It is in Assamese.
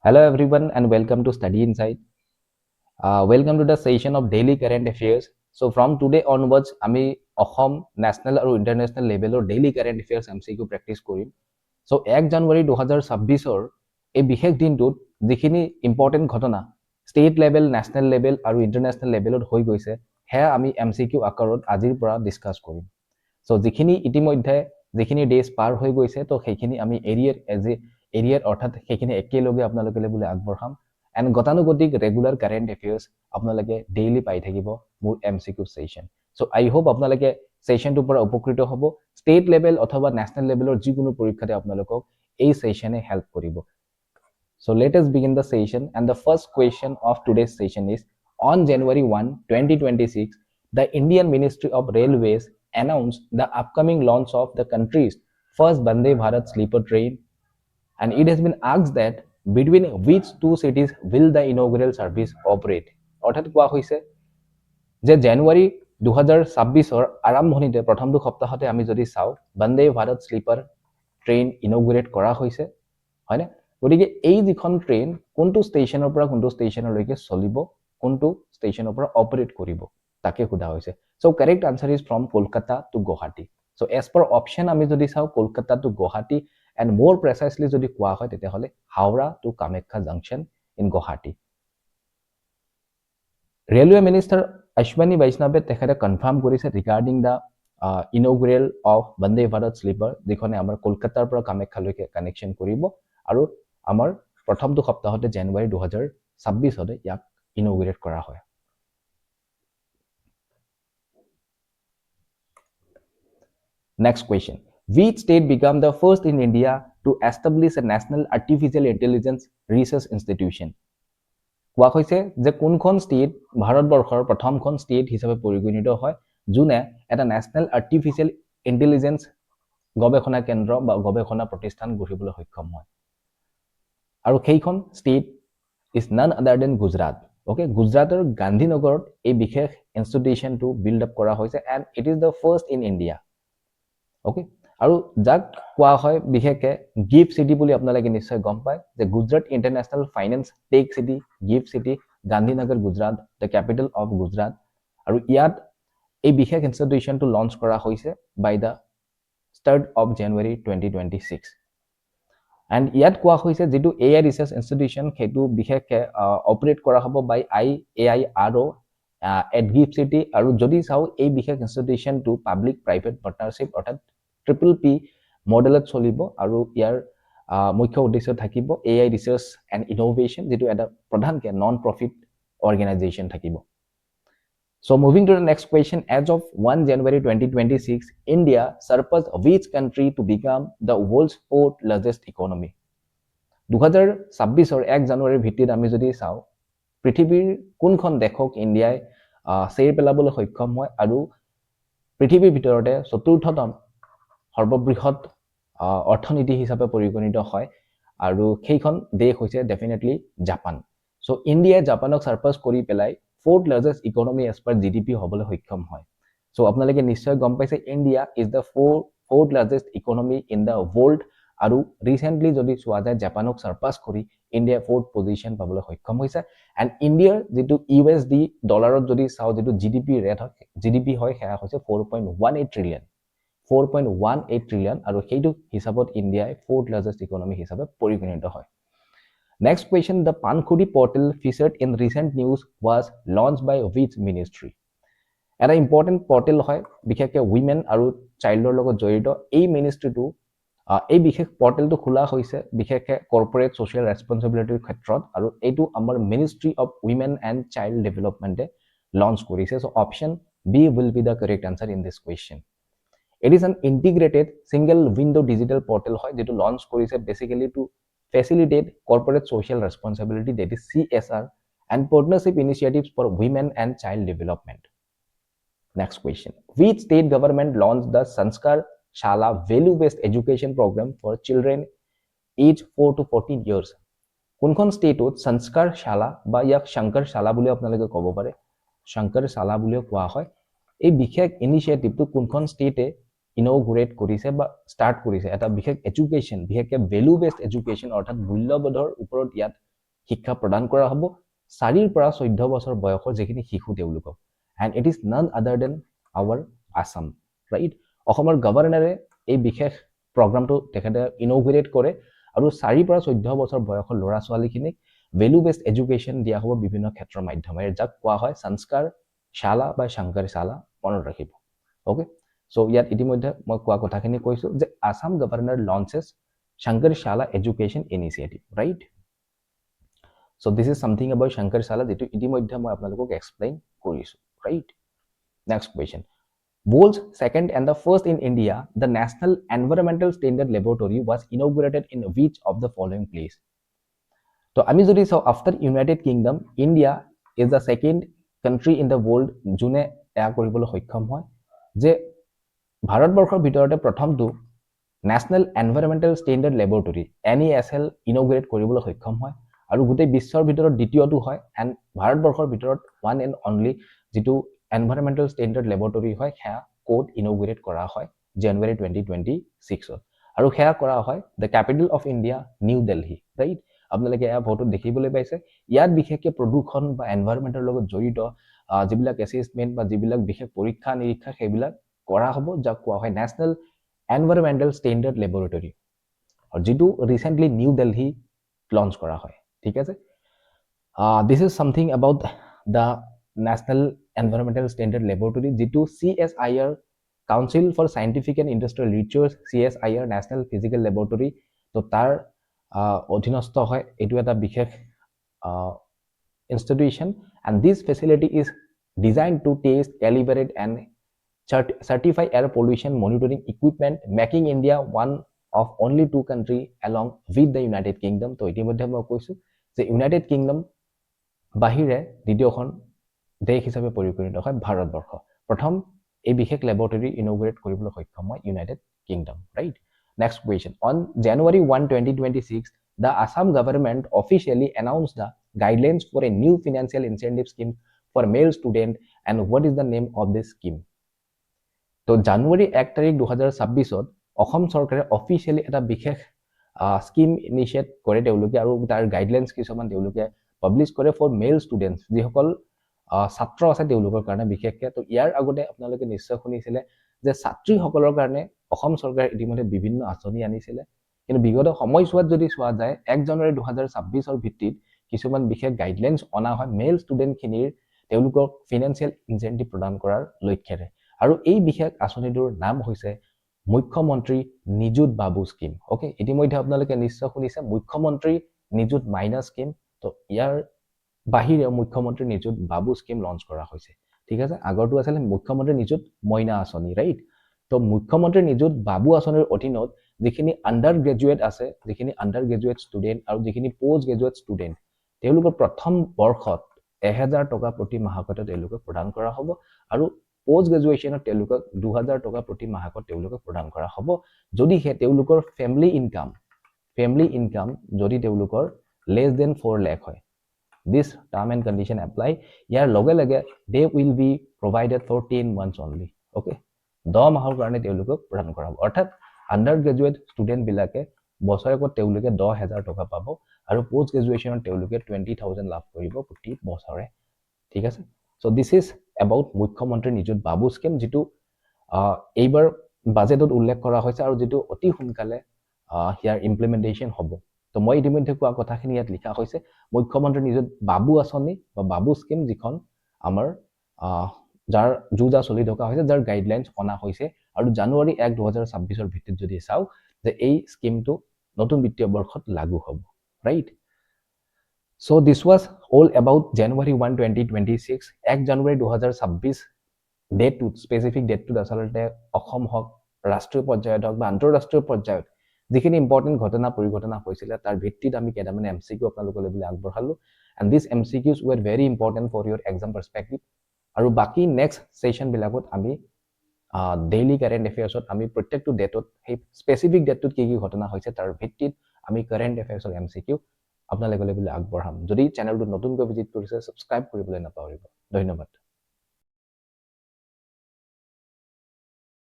Hello everyone and welcome to Study Insight. Welcome to the session of daily current affairs. So from today onwards, আমি অসম national আৰু international levelৰ daily current affairs MCQ practice কৰিম. So 1 জানুৱাৰী 2026ৰ এই বিশেষ দিনটোত যিখিনি important ঘটনা state level, national level আৰু international levelত হৈ গৈছে, হেয়া আমি MCQ আকাৰত আজিৰ পৰা discuss কৰিম. So যিখিনি ইতিমধ্যে যিখিনি ডেজ পাৰ হৈ গৈছে তো সেইখিনি আমি এৰিয়াৰ অৰ্থাৎ সেইখিনি একেলগে আপোনালোকে বোলে আগবঢ়াম এণ্ড গতানুগতিক ৰেগুলাৰ কাৰেণ্ট এফেয়াৰ্ছ আপোনালোকে ডেইলি পাই থাকিব মোৰ MCQ সেশন সো আই হোপ আপোনালোকে সেশনটোৰ পৰা উপকৃত হ'ব ষ্টেট লেভেল অথবা নেশ্যনেল লেভেলৰ যিকোনো পৰীক্ষাতে আপোনালোকক এই সেশনে হেল্প কৰিব So let us begin the session and the first question of today's session is on January 1, 2026, the Indian Ministry of Railways announced the upcoming launch of the country's first Vande Bharat sleeper train and it has been asked that between which two cities will the inaugural service operate অৰ্থাৎ কোৱা হৈছে যে জানুৱাৰী 2026ৰ আৰম্ভণিতে প্ৰথমটো সপ্তাহতে আমি যদি চাও বন্দে ভাৰত স্লিপাৰ ট্ৰেইন ইনগুৰেট কৰা হৈছে হয়নে গতিকে এই যিখন ট্ৰেইন কোনটো ষ্টেচনৰ পৰা কোনটো ষ্টেচনলৈকে চলিব কোনটো ষ্টেচনৰ পৰা অপাৰেট কৰিব তাকে সোধা হৈছে so correct answer is from Kolkata to Guwahati so as per option আমি যদি চাও কলকাতা টু গুৱাহাটী এণ্ড মোৰ প্ৰেচাইছলি যদি কোৱা হয় তেতিয়াহ'লে Howrah to Kamakhya junction in Guwahati railway minister Ashwini বৈষ্ণৱে তেখেতে কনফাৰ্ম কৰিছে regarding the inaugural of Vande Bharat sleeper যিখনে আমাৰ কলকাতাৰ পৰা কামাখ্যালৈকে কানেকশ্যন কৰিব আৰু আমাৰ প্ৰথমটো সপ্তাহতে জানুৱাৰী 2026 ইয়াক ইনগুৰেট কৰা হয় Next question. Which state became the first in India to establish a national artificial intelligence research institution? কোৱা হৈছে যে কোনখন ষ্টেট ভাৰতবৰ্ষৰ প্ৰথমখন ষ্টেট হিচাপে পৰিগণিত হয় যোনে এটা নেশ্যনেল আৰ্টিফিচিয়েল ইন্টেলিজেন্স গৱেষণা কেন্দ্ৰ বা গৱেষণা প্ৰতিষ্ঠান গঢ়িবলৈ সক্ষম হয় আৰু সেইখন ষ্টেট ইজ নন আদাৰ দেন গুজৰাট ওকে গুজৰাটৰ গান্ধীনগৰত এই বিশেষ ইনষ্টিটিউচনটো বিল্ড আপ কৰা হৈছে and it is the first in India okay আৰু যাক কোৱা হয় বিশেষকে গিফ্ট সিটি বুলি আপোনালোকে নিশ্চয় গম পায় যে Gujarat international finance tech city GIFT city Gandhinagar Gujarat the capital of Gujarat আৰু ইয়াত এই বিশেষ ইনষ্টিটিউচনটো লঞ্চ কৰা হৈছে by the 3rd of January 2026 and ইয়াত কোৱা হৈছে যেটো AI ৰিচাৰ্চ ইনষ্টিটিউচন সেইটো বিশেষকে অপাৰেট কৰা হ'ব বাই IAIRO এট গিফ্ট সিটি আৰু যদি চাও এই বিশেষ ইনষ্টিটিউচনটো পাব্লিক প্ৰাইভেট পাৰ্টনাৰশ্বিপ অৰ্থাৎ PPP মডেলত চলিব আৰু ইয়াৰ মুখ্য উদ্দেশ্য থাকিব AI ৰিচাৰ্চ এণ্ড ইনোভেশন যেটো এটা প্ৰধানকে নন প্ৰফিট অৰ্গেনাইজেশ্যন থাকিব So moving to the next question, as of 1 January 2026, India surpassed which country to become the world's fourth largest economy? 2026 1 জানুৱাৰীৰ ভিত্তিত আমি যদি চাও পৃথিৱীৰ কোনখন দেশক ইণ্ডিয়াই চেৰ পেলাবলৈ সক্ষম হয় আৰু পৃথিৱীৰ ভিতৰতে চতুৰ্থতম সৰ্ববৃহৎ অৰ্থনীতি হিচাপে পৰিগণিত হয় আৰু সেইখন দেশ হৈছে ডেফিনেটলি জাপান সো ইণ্ডিয়াই জাপানক সাৰপাস কৰি পেলাই fourth largest economy as per GDP হবলৈ সক্ষম হয় সো আপোনালোকে নিশ্চয় গম পাইছে India is the fourth largest economy in the world আৰু ৰিসেন্টলি যদি চোৱা যায় জাপানক সাৰপাস কৰি ইণ্ডিয়া fourth position পাবলৈ সক্ষম হৈছে এণ্ড ইণ্ডিয়াৰ যেটো USD ডলাৰত যদি চাও যেটো GDP ৰেট হয় GDP হয় হেয়া হৈছে 4.18 ট্ৰিলিয়ন 4.18 ট্ৰিলিয়ন আৰু সেইটো হিচাপত ইণ্ডিয়াই fourth largest economy হিচাপে পৰিগণিত হয় Next question, the Pankhudi portal featured in recent news was launched by which ministry? An important portal হয় বিশেষকে women আৰু childৰ লগত জড়িত এই মিনিষ্ট্ৰিটো এই বিশেষ পৰ্টেলটো খোলা হৈছে বিশেষকে কৰ্পোৰেট সোশ্যাল ৰেসপন্সিবিলিটিৰ ক্ষেত্ৰত আৰু এইটো আমাৰ ministry of women and child development launch কৰিছে so option B will be the correct answer in this question It is an integrated single window digital portal হয় যেটো লঞ্চ কৰিছে basically to facilitate corporate social responsibility that is CSR and partnership initiatives for women and child development. Next question. Which state government launched the Sanskar Shala value-based education program for children aged 4 to 14 years? কোনখন ষ্টেটত সংস্কাৰ শালা বা ইয়াক শংকৰ শালা বুলি আপোনালোকে ক'ব পাৰে শংকৰ শালা বুলিও কোৱা হয় এই বিশেষ ইনিশিয়েটিভটো কোনখন ষ্টেটে ইনগুৰেট কৰিছে বা ষ্টাৰ্ট কৰিছে এটা বিশেষ এডুকেশ্যন বিশেষকে ভ্যালু বেসড এডুকেশ্যন অৰ্থাৎ মূল্যবোধৰ ওপৰত ইয়াত শিক্ষা প্ৰদান কৰা হ'ব 4 পৰা 14 বছৰ বয়সৰ যিখিনি শিশু তেওঁলোকক and it is none other than our Assam right অসমৰ গভৰ্ণৰে এই বিশেষ প্ৰগ্ৰামটো তেখেতে ইনোগ্ৰেট কৰে আৰু 4 পৰা 14 বছৰ বয়সৰ ল'ৰা ছোৱালীখিনিক ভেলু বেসড এডুকেশ্যন দিয়া হ'ব বিভিন্ন ক্ষেত্ৰৰ মাধ্যমেৰে যাক কোৱা হয় সংস্কাৰ শালা বা শংকৰ শালা মনত ৰাখিব ওকে সো ইয়াত ইতিমধ্যে মই কোৱা কথাখিনি কৈছো যে আসাম গভৰ্ণৰ লঞ্চেছ শংকৰ শালা education initiative right so this is something about Shankar শালা যেটো ইতিমধ্যে মই আপোনালোকক এক্সপ্লেইন কৰিছো right next question World's second and the first in India, the National Environmental Standard Laboratory was inaugurated in which of the following place? So, আমি যদি চাও after United Kingdom, India is the second country in the world যোনে এয়া কৰিবলৈ সক্ষম হয় যে ভাৰতবৰ্ষৰ ভিতৰতে প্ৰথমটো National Environmental Standard Laboratory NESL ইনোগ্ৰেট কৰিবলৈ সক্ষম হয় আৰু গোটেই বিশ্বৰ ভিতৰত দ্বিতীয়টো হয় and ভাৰতবৰ্ষৰ ভিতৰত one and only যেটো Environmental Standard Laboratory হয় হেয়া কোড ইনোগ্ৰেট কৰা হয় জানুৱাৰী 2026 আৰু হেয়া কৰা হয় the capital of India New Delhi right আপোনালোকে এয়া ফটো দেখিবলৈ পাইছে ইয়াত বিশেষকৈ প্ৰদূষণ বা এনভায়ৰনমেন্টৰ লগত জড়িত যিবিলাক এসেসমেন্ট বা যিবিলাক বিশেষ পৰীক্ষা নিৰীক্ষা সেইবিলাক কৰা হ'ব যাক কোৱা হয় ন্যাশনাল এনভায়রনমেন্টাল স্ট্যান্ডার্ড ল্যাবরেটরি আর যেটো রিসেন্টলি নিউ দিল্লি লঞ্চ করা হয় ঠিক আছে this is something about the national environmental standard laboratory যেটো CSIR council for scientific and industrial research CSIR national physical laboratory তো তার অধীনস্থ হয় এটো এটা বিশেষ institution and this facility is designed to test calibrate and certify air pollution monitoring equipment making India one of only two country along with the United Kingdom to ইতিমধ্যে মই কৈছো যে United Kingdom বাহিৰে দ্বিতীয়খন দেশ হিচাপে পৰিগণিত হয় ভাৰতবৰ্ষ প্ৰথম এই বিশেষ ল্যাবৰেটৰি ইনোগ্ৰেট কৰিবলৈ সক্ষম হয় United Kingdom right next question on January 1 2026 the Assam government officially announced the guidelines for a new financial incentive scheme for male student and what is the name of this scheme তো জানুৱাৰী 1 তাৰিখ 2026 ত অসম চৰকাৰে অফিচিয়ালি এটা বিশেষ স্কিম ইনিশিয়েট কৰে তেওঁলোকে আৰু তাৰ গাইডলাইনছ কিছুমান তেওঁলোকে পাবলিশ কৰে ফৰ মেল ষ্টুডেন্টস যিসকল ছাত্ৰ আছে তেওঁলোকৰ কাৰণে বিশেষকৈ তো ইয়াৰ আগতে আপোনালোকে নিশ্চয় শুনিছিলে যে ছাত্ৰীসকলৰ কাৰণে অসম চৰকাৰে ইতিমধ্যে বিভিন্ন আঁচনি আনিছিলে কিন্তু বিগত সময়ছোৱাত যদি চোৱা যায় 1 জানুৱাৰী 2026 ৰ ভিত্তিত কিছুমান বিশেষ গাইডলাইনছ অনা হয় মেল ষ্টুডেন্টখিনিৰ তেওঁলোকক ফিনান্সিয়েল ইনসেন্টিভ প্ৰদান কৰাৰ লক্ষ্যৰে আৰু এই বিশেষ আঁচনিটোৰ নাম হৈছে মুখ্যমন্ত্ৰী নিযুত বাবু স্কিম ওকে ইতিমধ্যে আপোনালোকে নিশ্চয় শুনিছে মুখ্যমন্ত্ৰী নিযুত মাইনা স্কিম তো ইয়াৰ বাহিৰে মুখ্যমন্ত্ৰী নিযুত বাবু স্কিম লঞ্চ কৰা হৈছে ঠিক আছে আগৰটো আছিল মুখ্যমন্ত্ৰী নিযুত মইনা আঁচনি ৰাইট তো মুখ্যমন্ত্ৰী নিযুত বাবু আঁচনিৰ অধীনত যিখিনি আন্ডাৰ গ্ৰেজুৱেট আছে যিখিনি আন্ডাৰ গ্ৰেজুৱেট ষ্টুডেন্ট আৰু যিখিনি পোষ্ট গ্ৰেজুৱেট ষ্টুডেন্ট তেওঁলোকৰ প্ৰথম বৰ্ষত 1000 টকা প্ৰতি মাহকতে তেওঁলোকক প্ৰদান কৰা হ'ব আৰু পোষ্ট গ্ৰেজুৱেচনত তেওঁলোকক 2000 টকা প্ৰতি মাহকত তেওঁলোকক প্ৰদান কৰা হ'ব যদি হে তেওঁলোকৰ ফ্যামিলি ইনকাম যদি তেওঁলোকৰ less than 4 লাখ হয় this term and condition apply ইয়াৰ লগে লগে they will be provided for 10 months only okay 10 মাহৰ কাৰণে তেওঁলোকক প্ৰদান কৰা হ'ব অৰ্থাৎ আন্ডাৰ গ্ৰেজুৱেট ষ্টুডেন্ট বিলাকে বছৰেকত তেওঁলোকে 10000 টকা পাব আৰু পোষ্ট গ্ৰেজুৱেচনত তেওঁলোকে 20000 লাভ কৰিব প্ৰতি বছৰে ঠিক আছে সো দিস ইজ about মুখ্যমন্ত্ৰী নিযুত বাবু স্কিম যেটো এইবাৰ বাজেটত উল্লেখ কৰা হৈছে আৰু যেটো অতি সোনকালে হিয়াৰ ইমপ্লিমেন্টেশন হ'ব তো মই ইতিমধ্যে কোৱা কথাখিনি ইয়াত লিখা হৈছে মুখ্যমন্ত্ৰী নিযুত বাবু আঁচনি বা বাবু স্কিম যিখন আমাৰ যাৰ জুজা চলি থকা হৈছে যাৰ গাইডলাইনছ অনা হৈছে আৰু জানুৱাৰী 1 2026 ৰ ভিত্তিত যদি চাও যে এই স্কিমটো নতুন বিত্তীয় বৰ্ষত লাগু হ'ব right So this was all about January 1 2026 1 January 2026 date to specific date to আচলতে অসম হক ৰাষ্ট্ৰীয় পৰ্যায়ত হক বা আন্তঃৰাষ্ট্ৰীয় পৰ্যায়ত যিখিনি ইম্পৰ্টেন্ট ঘটনা পৰিঘটনা হৈছিল তাৰ ভিত্তিত আমি কেইটামান MCQ আপোনালোকলৈ বুলি আগবঢ়ালো and these MCQs were very important for your exam perspective আৰু বাকি next session বিলাকত আমি ডেইলি কাৰেন্ট এফেয়াৰ্সত আমি প্ৰত্যেকটো ডেটত সেই স্পেসিফিক ডেটত কি ঘটনা হৈছে তাৰ ভিত্তিত আমি কাৰেন্ট এফেয়াৰ্সৰ MCQ আপোনালোকলৈ বুলি আগবঢ়াম যদি চেনেলটো নতুনকৈ ভিজিট কৰিছে সাবস্ক্ৰাইব কৰিবলৈ নাপাহৰিব ধন্যবাদ